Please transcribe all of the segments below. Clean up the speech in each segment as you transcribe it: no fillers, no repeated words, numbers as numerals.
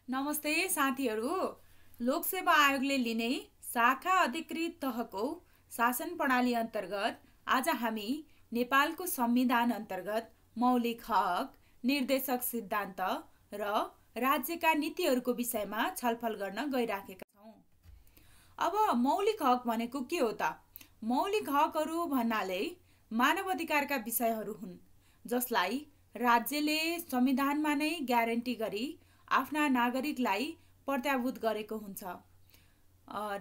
नमस्ते साथीहरू। लोकसेवा आयोगले लिने शाखा अधिकृत तहको शासन प्रणाली अन्तर्गत आज हामी नेपालको संविधान अन्तर्गत मौलिक हक, निर्देशक सिद्धान्त र राज्यका नीतिहरूको विषयमा छलफल गर्न गइराखेका छौँ। अब मौलिक हक भनेको के हो त? मौलिक हकहरू भन्नाले मानव अधिकारका विषयहरू हुन् जसलाई राज्यले संविधानमा नै ग्यारेन्टी गरी आफ्ना नागरिकलाई प्रत्याभूत गरेको हुन्छ।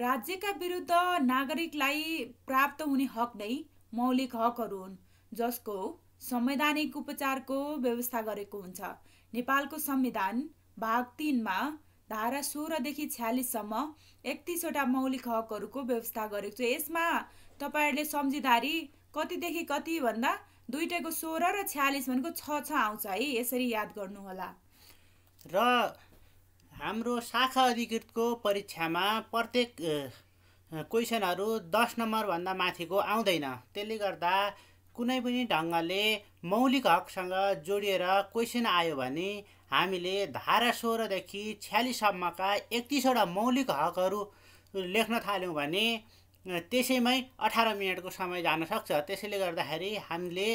राज्यका विरुद्ध नागरिकलाई प्राप्त हुने हक नै मौलिक हकहरू हुन् जसको संवैधानिक उपचारको व्यवस्था गरेको हुन्छ। नेपालको संविधान भाग 3 मा धारा 16 देखि 46 सम्म 31वटा मौलिक हकहरूको व्यवस्था गरेको छ। यसमा तपाईहरुले सम्झिदारी कतिदेखि कति भन्दा दुईटैको 16 र 46 भनेको 6 आउँछ है। यसरी याद गर्नु होला। र हाम्रो शाखा अधिकृतको परीक्षामा प्रत्येक क्वेसनहरू 10 नम्बरभन्दा माथिको आउँदैन। त्यसले गर्दा कुनै पनि ढङ्गले मौलिक हकसँग जोडिएर क्वेसन आयो भने हामीले धारा 16 देखि 46 सम्मका 31वटा मौलिक हकहरू लेख्न थाल्यौँ भने त्यसैमै 18 मिनेटको समय जान सक्छ। त्यसैले गर्दाखेरि हामीले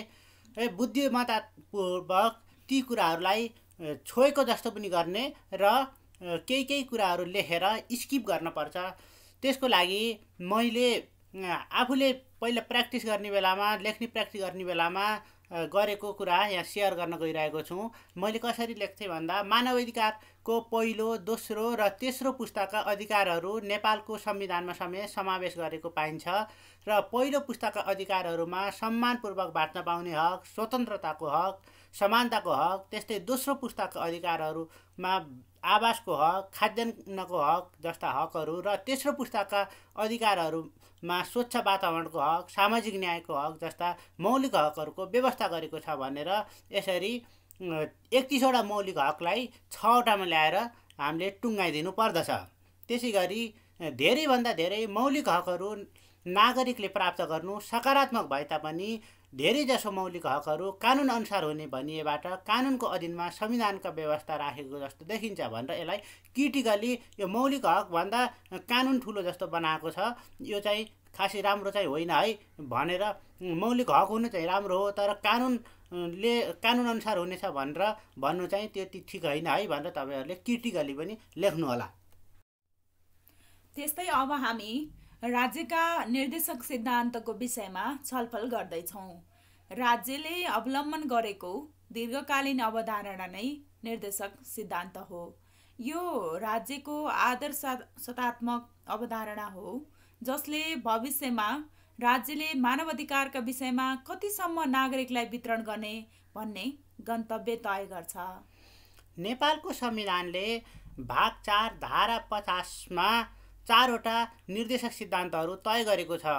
बुद्धिमत्तापूर्वक ती कुराहरूलाई छोएको जस्तो पनि गर्ने र केही कुराहरू लेखेर स्किप गर्न पर्छ। त्यसको लागि मैले आफूले पहिला प्र्याक्टिस गर्ने बेलामा लेख्ने प्र्याक्टिस गर्ने बेलामा गरेको कुरा यहाँ सेयर गर्न गइरहेको छु। मैले कसरी लेख्थेँ भन्दा मानव अधिकारको पहिलो, दोस्रो र तेस्रो पुस्ताका अधिकारहरू नेपालको संविधानमा समेत समावेश गरेको पाइन्छ र पहिलो पुस्ताका अधिकारहरूमा सम्मानपूर्वक बाँच्न पाउने हक, स्वतन्त्रताको हक, समानताको हक, त्यस्तै दोस्रो पुस्ताका अधिकारहरूमा आवासको हक, खाद्यान्नको हक जस्ता हकहरू र तेस्रो पुस्ताका अधिकारहरूमा स्वच्छ वातावरणको हक, सामाजिक न्यायको हक जस्ता मौलिक हकहरूको व्यवस्था गरेको छ भनेर यसरी 31वटा मौलिक हकलाई 6वटामा ल्याएर हामीले टुङ्गाइदिनु पर्दछ। त्यसै गरी धेरैभन्दा धेरै मौलिक हकहरू नागरिकले प्राप्त गर्नु सकारात्मक भए तापनि धेरैजसो मौलिक हकहरू कानुन अनुसार हुने भनिएबाट कानुनको अधीनमा संविधानका व्यवस्था राखेको जस्तो देखिन्छ भनेर यसलाई क्रिटिकली यो मौलिक हक भन्दा कानुन ठुलो जस्तो बनाएको छ। यो चाहिँ खासै राम्रो चाहिँ होइन है भनेर मौलिक हक हुनु चाहिँ राम्रो हो तर कानुन अनुसार हुनेछ भनेर भन्नु चाहिँ त्यति ठिक होइन है भनेर तपाईहरुले क्रिटिकली पनि लेख्नु होला। त्यस्तै अब हामी राज्यका निर्देशक सिद्धान्तको विषयमा छलफल गर्दैछौँ। राज्यले अवलम्बन गरेको दीर्घकालीन अवधारणा नै निर्देशक सिद्धान्त हो। यो राज्यको आदर्शतात्मक अवधारणा हो जसले भविष्यमा राज्यले मानव अधिकारका विषयमा कतिसम्म नागरिकलाई वितरण गर्ने भन्ने गन्तव्य तय गर्छ। नेपालको संविधानले भाग 4 धारा 50 मा 4वटा निर्देशक सिद्धान्तहरू तय गरेको छ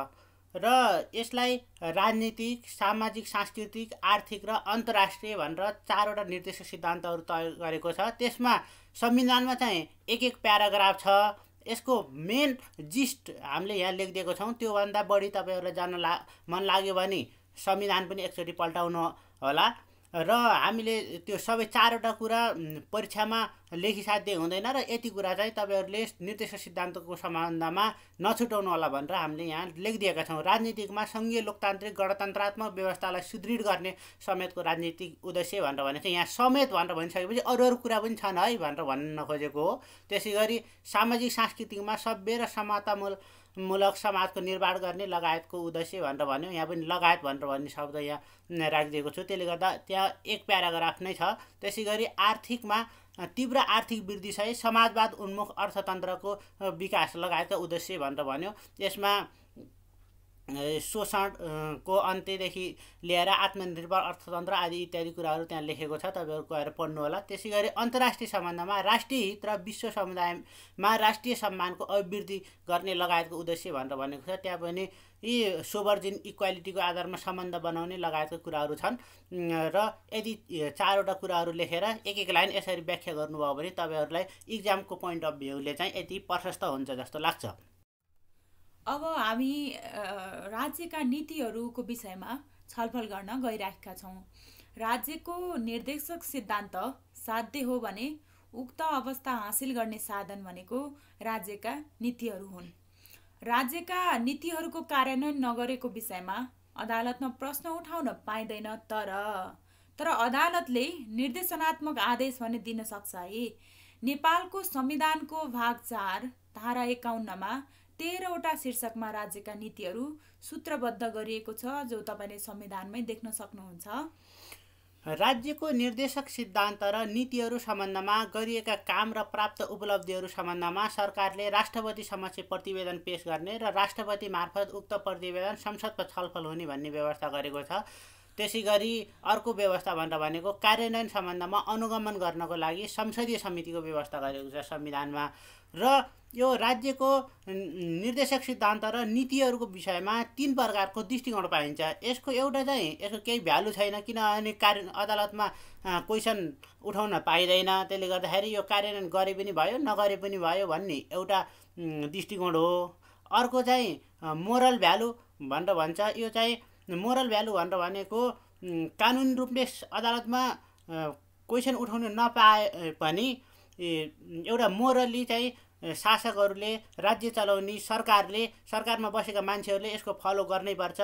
र यसलाई राजनीतिक, सामाजिक, सांस्कृतिक, आर्थिक र अन्तर्राष्ट्रिय भनेर 4वटा निर्देशक सिद्धान्तहरू तय गरेको छ। त्यसमा संविधानमा चाहिँ एक प्याराग्राफ छ। यसको मेन जिस्ट हामीले यहाँ लेखिदिएको छौँ। त्योभन्दा बढी तपाईहरुलाई जान्न मन लाग्यो भने संविधान पनि एकचोटि पल्टाउनु होला र हामीले त्यो सबै 4वटा कुरा परीक्षामा लेखिसाध्य हुँदैन र यति कुरा चाहिँ तपाईहरुले निर्देशक सिद्धान्तको सम्बन्धमा नछुटाउनु होला भनेर हामीले यहाँ लेखिदिएका छौँ। राजनीतिकमा संघीय लोकतान्त्रिक गणतन्त्रात्मक व्यवस्थालाई सुदृढ गर्ने समेतको राजनीतिक उद्देश्य भनेर भनेको यहाँ समेत भनेर भनिसकेपछि अरू कुरा पनि छन् है भनेर भन्न खोजेको हो। त्यसैगरी सामाजिक सांस्कृतिकमा सभ्य र समतामूलक समाजको निर्माण गर्ने लगायतको उद्देश्य भनेर भन्यो। यहाँ पनि लगायत भनेर भन्ने शब्द यहाँ राखिदिएको छु। त्यसले गर्दा त्यहाँ एक प्याराग्राफ नै छ। त्यसैगरी आर्थिकमा तीव्र आर्थिक वृद्धि सहित समाजवाद उन्मुख अर्थतन्त्रको विकास लगायतका उद्देश्य भनेर भन्यो। यसमा शोषणको अन्त्यदेखि लिएर आत्मनिर्भर अर्थतन्त्र आदि इत्यादि कुराहरू त्यहाँ लेखेको छ। तपाईहरु गएर पढ्नु होला। त्यसैगरी अन्तर्राष्ट्रिय सम्बन्धमा राष्ट्रिय हित र विश्व समुदायमा राष्ट्रिय सम्मानको अभिवृद्धि गर्ने लगायतको उद्देश्य भनेर भनेको छ। त्यहाँ पनि यी सोभर्जिन इक्वालिटीको आधारमा सम्बन्ध बनाउने लगायतका कुराहरू छन् र यदि 4वटा कुराहरू लेखेर एक लाइन यसरी व्याख्या गर्नुभयो भने तपाईहरुलाई इक्जामको पोइन्ट अफ भ्यूले चाहिँ यति प्रशस्त हुन्छ जस्तो लाग्छ। अब हामी राज्यका नीतिहरूको विषयमा छलफल गर्न गइरहेका छौँ। राज्यको निर्देशक सिद्धान्त साध्य हो भने उक्त अवस्था हासिल गर्ने साधन भनेको राज्यका नीतिहरू हुन्। राज्यका नीतिहरूको कार्यान्वयन नगरेको विषयमा अदालतमा प्रश्न उठाउन पाइँदैन, तर अदालतले निर्देशनात्मक आदेश भने दिन सक्छ है। नेपालको संविधानको भाग 4 धारा 51मा 13वटा शीर्षकमा राज्यका नीतिहरू सूत्रबद्ध गरिएको छ, जो तपाईँले संविधानमै देख्न सक्नुहुन्छ। राज्यको निर्देशक सिद्धान्त र नीतिहरू सम्बन्धमा गरिएका काम र प्राप्त उपलब्धिहरू सम्बन्धमा सरकारले राष्ट्रपति समक्ष प्रतिवेदन पेश गर्ने र राष्ट्रपति मार्फत उक्त प्रतिवेदन संसदमा छलफल हुने भन्ने व्यवस्था गरेको छ। त्यसै गरी अर्को व्यवस्था भनेको कार्यान्वयन सम्बन्धमा अनुगमन गर्नको लागि संसदीय समितिको व्यवस्था गरेको छ संविधानमा। र यो राज्यको निर्देशक सिद्धान्त र नीतिहरूको विषयमा 3 प्रकारको दृष्टिकोण पाइन्छ। यसको एउटा चाहिँ यसको केही भ्यालु छैन, किनभने अदालतमा क्वेसन उठाउन पाइँदैन। त्यसले गर्दाखेरि यो कार्यान्वयन गरे पनि भयो नगरे पनि भयो भन्ने एउटा दृष्टिकोण हो। अर्को चाहिँ मोरल भ्यालु भनेर भन्छ। यो चाहिँ मोरल भ्यालु भनेर भनेको कानुनी रूपले अदालतमा क्वेसन उठाउन नपाए पनि एउटा मोरली चाहिँ शासकहरूले, राज्य चलाउने सरकारमा बसेका मान्छेहरूले यसको फलो गर्नैपर्छ।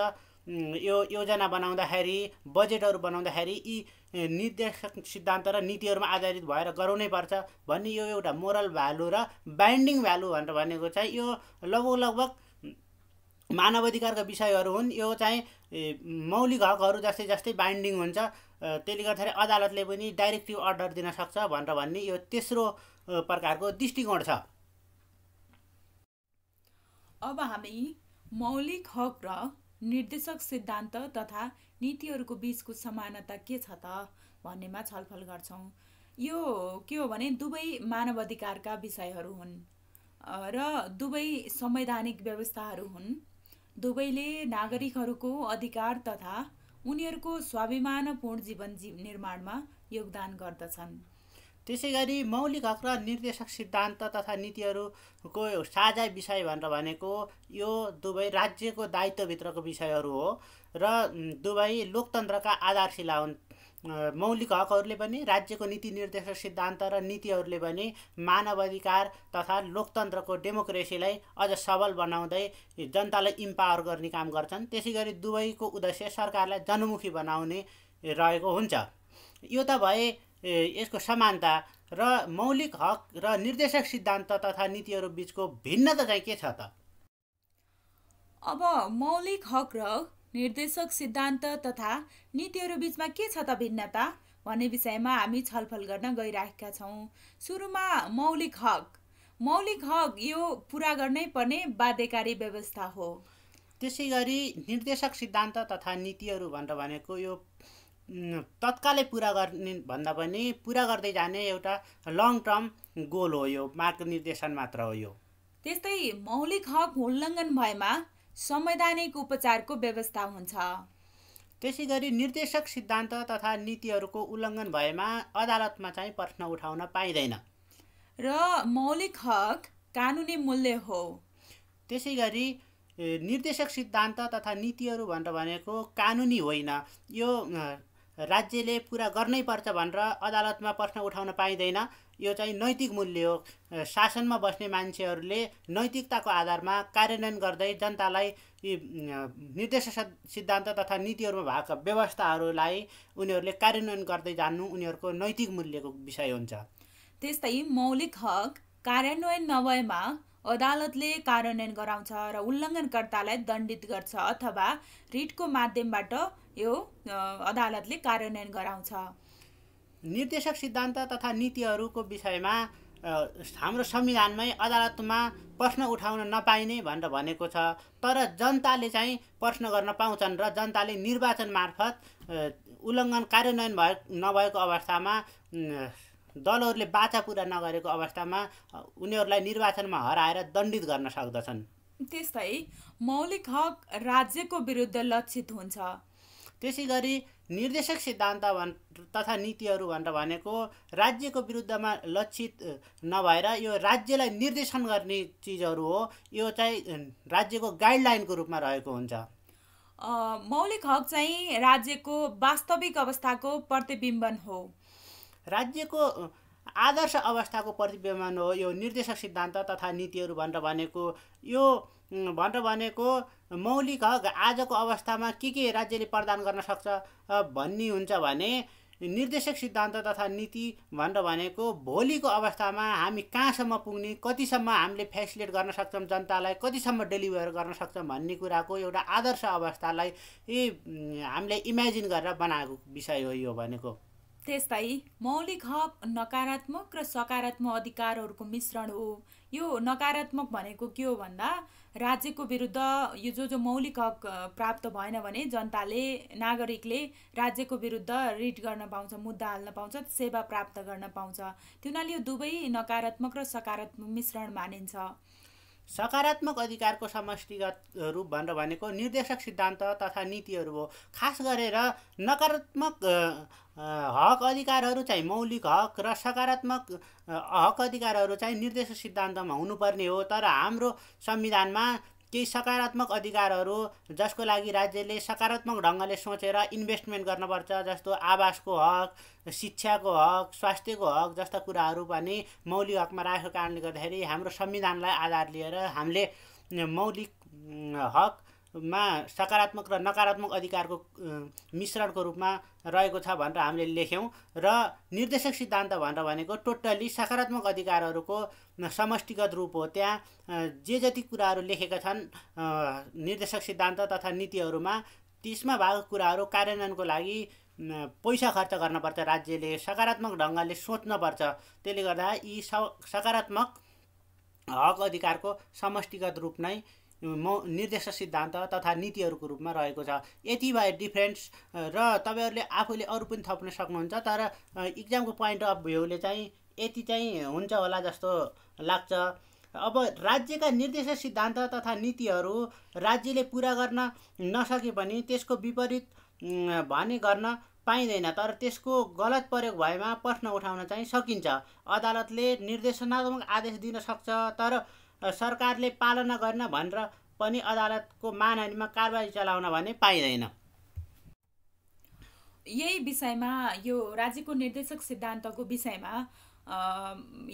यो योजना बनाउँदाखेरि, बजेटहरू बनाउँदाखेरि यी निर्देशक सिद्धान्त र नीतिहरूमा आधारित भएर गराउनै पर्छ भन्ने यो एउटा मोरल भ्यालु। र बाइन्डिङ भ्यालु भनेर भनेको चाहिँ यो लगभग मानवाधिकारका विषयहरू हुन्। यो चाहिँ मौलिक हकहरू जस्तै बाइन्डिङ हुन्छ। त्यसले गर्दाखेरि अदालतले पनि डाइरेक्टिभ अर्डर दिन सक्छ भनेर भन्ने यो तेस्रो प्रकारको दृष्टिकोण छ। अब हामी मौलिक हक र निर्देशक सिद्धान्त तथा नीतिहरूको बीचको समानता के छ त भन्नेमा छलफल गर्छौँ। यो के हो भने दुवै मानवाधिकारका विषयहरू हुन् र दुवै संवैधानिक व्यवस्थाहरू हुन्। दुवैले नागरिकहरूको अधिकार तथा उनीहरूको स्वाभिमानपूर्ण जीवन निर्माणमा योगदान गर्दछन्। त्यसै गरी मौलिक हक र निर्देशक सिद्धान्त तथा नीतिहरूको साझा विषय भनेर भनेको यो दुवै राज्यको दायित्वभित्रको विषयहरू हो र दुवै लोकतन्त्रका आधारशिला हुन्। मौलिक हकहरूले पनि, राज्यको नीति निर्देशक सिद्धान्त र नीतिहरूले पनि मानवाधिकार तथा लोकतन्त्रको डेमोक्रेसीलाई अझ सबल बनाउँदै जनतालाई इम्पावर गर्ने काम गर्छन्। त्यसै गरी दुवैको उद्देश्य सरकारलाई जनमुखी बनाउने रहेको हुन्छ। यो त भए यसको समानता। र मौलिक हक र निर्देशक सिद्धान्त तथा नीतिहरू बीचको भिन्नता चाहिँ के छ त? अब मौलिक हक र निर्देशक सिद्धान्त तथा नीतिहरू बीचमा के छ त भिन्नता भन्ने विषयमा हामी छलफल गर्न गइरहेका छौँ। सुरुमा मौलिक हक यो पुरा गर्नै पर्ने बाध्यकारी व्यवस्था हो। त्यसै गरी निर्देशक सिद्धान्त तथा नीतिहरू भनेर भनेको यो तत्कालै पुरा गर्ने भन्दा पनि पुरा गर्दै जाने एउटा लङ टर्म गोल हो। यो मार्गनिर्देशन मात्र हो। यो त्यस्तै मौलिक हक उल्लङ्घन भएमा संवैधानिक उपचारको व्यवस्था हुन्छ। त्यसै गरी निर्देशक सिद्धान्त तथा नीतिहरूको उल्लङ्घन भएमा अदालतमा चाहिँ प्रश्न उठाउन पाइँदैन। र मौलिक हक कानुनी मूल्य हो। त्यसै गरी निर्देशक सिद्धान्त तथा नीतिहरू भनेर भनेको कानुनी होइन। यो राज्यले पुरा गर्नै पर्छ भनेर अदालतमा प्रश्न उठाउन पाइँदैन। यो चाहिँ नैतिक मूल्य हो। शासनमा बस्ने मान्छेहरूले नैतिकताको आधारमा कार्यान्वयन गर्दै जनतालाई निर्देशक सिद्धान्त तथा नीतिहरूमा भएका व्यवस्थाहरूलाई उनीहरूले कार्यान्वयन गर्दै जान्नु उनीहरूको नैतिक मूल्यको विषय हुन्छ। त्यस्तै मौलिक हक कार्यान्वयन नभएमा अदालतले कार्यान्वयन गराउँछ र उल्लङ्घनकर्तालाई दण्डित गर्छ अथवा रिटको माध्यमबाट यो अदालतले कार्यान्वयन गराउँछ। निर्देशक सिद्धान्त तथा नीतिहरूको विषयमा हाम्रो संविधानमै अदालतमा प्रश्न उठाउन नपाइने भनेर भनेको छ। तर जनताले चाहिँ प्रश्न गर्न पाउँछन् र जनताले निर्वाचन मार्फत उल्लङ्घन कार्यान्वयन नभएको अवस्थामा, दलहरूले बाचा पुरा नगरेको अवस्थामा उनीहरूलाई निर्वाचनमा हराएर दण्डित गर्न सक्दछन्। त्यस्तै मौलिक हक राज्यको विरुद्ध लक्षित हुन्छ। त्यसै गरी निर्देशक सिद्धान्त तथा नीतिहरू भनेर भनेको राज्यको विरुद्धमा लक्षित नभएर यो राज्यलाई निर्देशन गर्ने चिजहरू हो। यो चाहिँ राज्यको गाइडलाइनको रूपमा रहेको हुन्छ। मौलिक हक चाहिँ राज्यको वास्तविक अवस्थाको प्रतिबिम्बन हो। राज्यको आदर्श अवस्थाको प्रतिबिम्बन हो यो निर्देशक सिद्धान्त तथा नीतिहरू भनेर भनेको मौलिक हक आजको अवस्थामा के राज्यले प्रदान गर्न सक्छ भन्ने हुन्छ भने निर्देशक सिद्धान्त तथा नीति भनेर भनेको भोलिको अवस्थामा हामी कहाँसम्म पुग्ने, कतिसम्म हामीले फेसिलिटेट गर्न सक्छौँ जनतालाई, कतिसम्म डेलिभर गर्न सक्छौँ भन्ने कुराको एउटा आदर्श अवस्थालाई हामीले इमेजिन गरेर बनाएको विषय हो यो भनेको। त्यस्तै मौलिक हक नकारात्मक र सकारात्मक अधिकारहरूको मिश्रण हो। यो नकारात्मक भनेको के हो भन्दा राज्यको विरुद्ध यो जो मौलिक हक प्राप्त भएन भने जनताले नागरिकले राज्यको विरुद्ध रिट गर्न पाउँछ, मुद्दा हाल्न पाउँछ, सेवा प्राप्त गर्न पाउँछ। त्यो हुनाले यो दुवै नकारात्मक र सकारात्मक मिश्रण मानिन्छ। सकारात्मक अधिकारको समष्टिगत रूप भनेर भनेको निर्देशक सिद्धान्त तथा नीतिहरू हो। खास गरेर नकारात्मक हक अधिकारहरू चाहिँ मौलिक हक र सकारात्मक हक अधिकारहरू चाहिँ निर्देशक सिद्धान्तमा हुनुपर्ने हो। तर हाम्रो संविधानमा केही सकारात्मक अधिकारहरू जसको लागि राज्यले सकारात्मक ढङ्गले सोचेर इन्भेस्टमेन्ट गर्नुपर्छ, जस्तो आवासको हक, शिक्षाको हक, स्वास्थ्यको हक जस्ता कुराहरू पनि मौलिक हकमा राखेको कारणले गर्दाखेरि हाम्रो संविधानलाई आधार लिएर हामीले मौलिक हकमा सकारात्मक र नकारात्मक अधिकारको मिश्रणको रूपमा रहेको छ भनेर हामीले लेख्यौँ। र निर्देशक सिद्धान्त भनेर भनेको टोटल्ली सकारात्मक अधिकारहरूको समष्टिगत रूप हो। त्यहाँ जे जति कुराहरू लेखेका छन् निर्देशक सिद्धान्त तथा नीतिहरूमा त्यसमा भएको कुराहरू कार्यान्वयनको लागि पैसा खर्च गर्नुपर्छ, राज्यले सकारात्मक ढङ्गले सोच्नुपर्छ। त्यसले गर्दा यी सकारात्मक हक अधिकारको समष्टिगत रूप नै निर्देशक सिद्धान्त तथा नीतिहरूको रूपमा रहेको छ। यति भए डिफरेन्स र तपाईँहरूले आफूले अरू पनि थप्न सक्नुहुन्छ, तर इक्जामको पोइन्ट अफ भ्यूले चाहिँ यति चाहिँ हुन्छ होला जस्तो लाग्छ। अब राज्यका निर्देशक सिद्धान्त तथा नीतिहरू राज्यले पुरा गर्न नसके पनि त्यसको विपरीत भने गर्न पाइँदैन, तर त्यसको गलत प्रयोग भएमा प्रश्न उठाउन चाहिँ सकिन्छ। अदालतले निर्देशनात्मक आदेश दिन सक्छ, तर सरकारले पालना गर्न भनेर पनि अदालतको मानहानिमा कारबाही चलाउन भने पाइँदैन। यही विषयमा यो राज्यको निर्देशक सिद्धान्तको विषयमा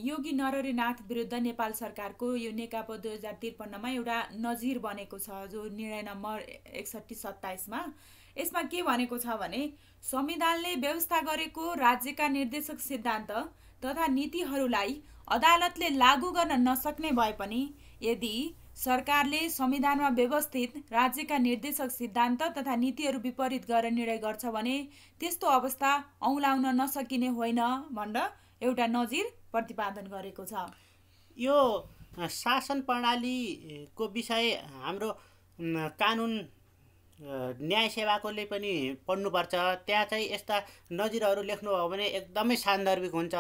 योगी नरहरिनाथ विरुद्ध नेपाल सरकारको यो नेकपा 2053मा एउटा नजिर बनेको छ, जो निर्णय नम्बर 6127मा। यसमा के भनेको छ भने संविधानले व्यवस्था गरेको राज्यका निर्देशक सिद्धान्त तथा नीतिहरूलाई अदालतले लागू गर्न नसक्ने भए पनि यदि सरकारले संविधानमा व्यवस्थित राज्यका निर्देशक सिद्धान्त तथा नीतिहरू विपरीत गरेर निर्णय गर्छ भने त्यस्तो अवस्था औँलाउन नसकिने होइन भनेर एउटा नजिर प्रतिपादन गरेको छ। यो शासन प्रणालीको विषय हाम्रो कानुन न्याय सेवाकोले पनि पढ्नुपर्छ। त्यहाँ चाहिँ यस्ता नजिरहरू लेख्नुभयो भने एकदमै सान्दर्भिक हुन्छ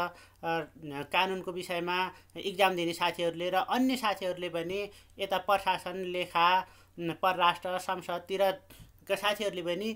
कानुनको विषयमा इक्जाम दिने साथीहरूले र अन्य साथीहरूले पनि यता प्रशासन, लेखा, परराष्ट्र, संसदतिरका साथीहरूले पनि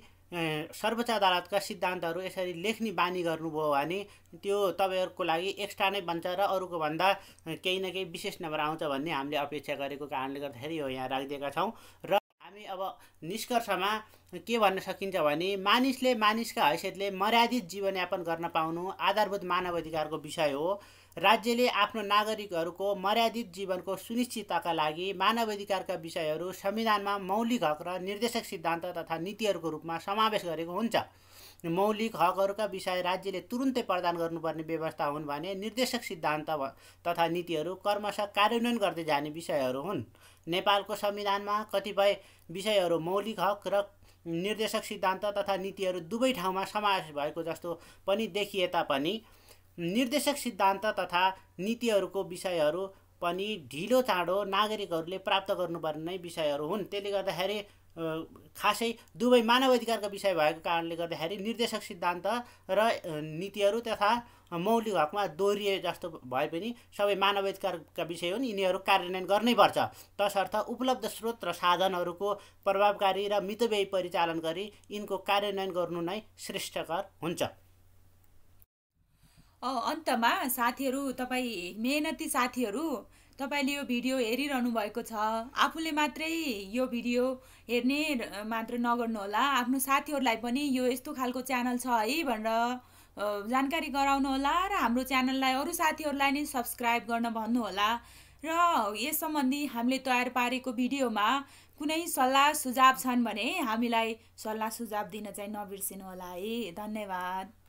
सर्वोच्च अदालतका सिद्धान्तहरू यसरी लेख्ने बानी गर्नुभयो भने त्यो तपाईँहरूको लागि एक्स्ट्रा नै बन्छ र अरूको भन्दा केही न केही विशेष नम्बर आउँछ भन्ने हामीले अपेक्षा गरेको कारणले गर्दाखेरि यो यहाँ राखिदिएका छौँ। र हामी अब निष्कर्षमा के भन्न सकिन्छ भने मानिसले मानिसका हैसियतले मर्यादित जीवनयापन गर्न पाउनु आधारभूत मानव अधिकारको विषय हो। राज्यले आफ्नो नागरिकहरूको मर्यादित जीवनको सुनिश्चितताका लागि मानव अधिकारका विषयहरू संविधानमा मौलिक हक र निर्देशक सिद्धान्त तथा नीतिहरूको रूपमा समावेश गरेको हुन्छ। मौलिक हकहरूका विषय राज्यले तुरुन्तै प्रदान गर्नुपर्ने व्यवस्था हुन् भने निर्देशक सिद्धान्त तथा नीतिहरू क्रमशः कार्यान्वयन गर्दै जाने विषयहरू हुन्। नेपालको संविधानमा कतिपय विषयहरू मौलिक हक र निर्देशक सिद्धान्त तथा नीतिहरू दुवै ठाउँमा समावेश भएको जस्तो पनि देखिए तापनि निर्देशक सिद्धान्त तथा नीतिहरूको विषयहरू पनि ढिलो चाँडो नागरिकहरूले प्राप्त गर्नुपर्ने विषयहरू हुन्। त्यसले गर्दाखेरि खासै दुवै मानव अधिकारका विषय भएको कारणले गर्दाखेरि निर्देशक सिद्धान्त र नीतिहरू तथा मौलिक हकमा दोहोरिए जस्तो भए पनि सबै मानव अधिकारका विषय हुन्, यिनीहरू कार्यान्वयन गर्नैपर्छ। तसर्थ उपलब्ध स्रोत र साधनहरूको प्रभावकारी र मितव्ययी परिचालन गरी यिनको कार्यान्वयन गर्नु नै श्रेष्ठकर हुन्छ। अन्तमा साथीहरू, तपाईँ मेहनती साथीहरू, तपाईँले यो भिडियो हेरिरहनु भएको छ, आफूले मात्रै यो भिडियो हेर्ने मात्र नगर्नुहोला, आफ्नो साथीहरूलाई पनि यो यस्तो खालको च्यानल छ है भनेर जानकारी गराउनुहोला र हाम्रो च्यानललाई अरू साथीहरूलाई नि सब्स्क्राइब गर्न भन्नुहोला र यस सम्बन्धी हामीले तयार पारेको भिडियोमा कुनै सल्लाह सुझाव छन् भने हामीलाई सल्लाह सुझाव दिन चाहिँ नबिर्सिनुहोला है। धन्यवाद।